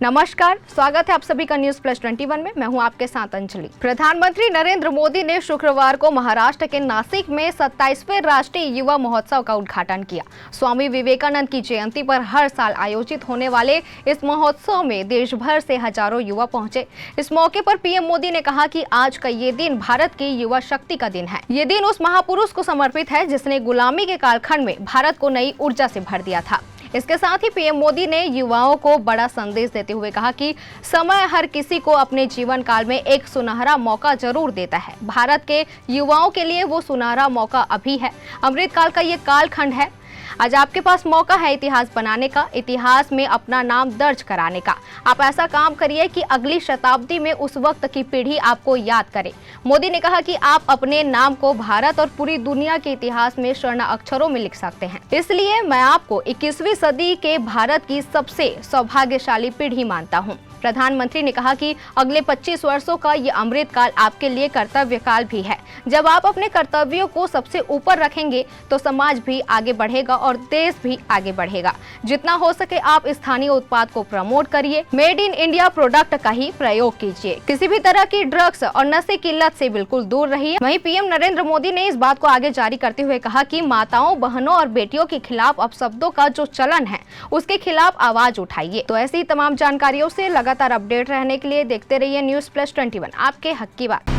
नमस्कार, स्वागत है आप सभी का न्यूज प्लस 21 में। मैं हूं आपके साथ अंजलि। प्रधानमंत्री नरेंद्र मोदी ने शुक्रवार को महाराष्ट्र के नासिक में 27वें राष्ट्रीय युवा महोत्सव का उद्घाटन किया। स्वामी विवेकानंद की जयंती पर हर साल आयोजित होने वाले इस महोत्सव में देश भर से हजारों युवा पहुंचे। इस मौके पर पीएम मोदी ने कहा कि आज का ये दिन भारत की युवा शक्ति का दिन है। ये दिन उस महापुरुष को समर्पित है जिसने गुलामी के कालखंड में भारत को नई ऊर्जा से भर दिया था। इसके साथ ही पीएम मोदी ने युवाओं को बड़ा संदेश देते हुए कहा कि समय हर किसी को अपने जीवन काल में एक सुनहरा मौका जरूर देता है। भारत के युवाओं के लिए वो सुनहरा मौका अभी है। अमृतकाल का ये कालखंड है। आज आपके पास मौका है इतिहास बनाने का, इतिहास में अपना नाम दर्ज कराने का। आप ऐसा काम करिए कि अगली शताब्दी में उस वक्त की पीढ़ी आपको याद करे। मोदी ने कहा कि आप अपने नाम को भारत और पूरी दुनिया के इतिहास में स्वर्ण अक्षरों में लिख सकते हैं। इसलिए मैं आपको 21वीं सदी के भारत की सबसे सौभाग्यशाली पीढ़ी मानता हूँ। प्रधानमंत्री ने कहा कि अगले 25 वर्षों का ये अमृत काल आपके लिए कर्तव्य काल भी है। जब आप अपने कर्तव्यों को सबसे ऊपर रखेंगे तो समाज भी आगे बढ़ेगा और देश भी आगे बढ़ेगा। जितना हो सके आप स्थानीय उत्पाद को प्रमोट करिए, मेड इन इंडिया प्रोडक्ट का ही प्रयोग कीजिए। किसी भी तरह की ड्रग्स और नशे की लत से बिल्कुल दूर रहिए। वहीं पीएम नरेंद्र मोदी ने इस बात को आगे जारी करते हुए कहा कि माताओं, बहनों और बेटियों के खिलाफ अपशब्दों का जो चलन है उसके खिलाफ आवाज उठाइए। तो ऐसी तमाम जानकारियों से लगातार अपडेट रहने के लिए देखते रहिए न्यूज प्लस 21, आपके हक की बात।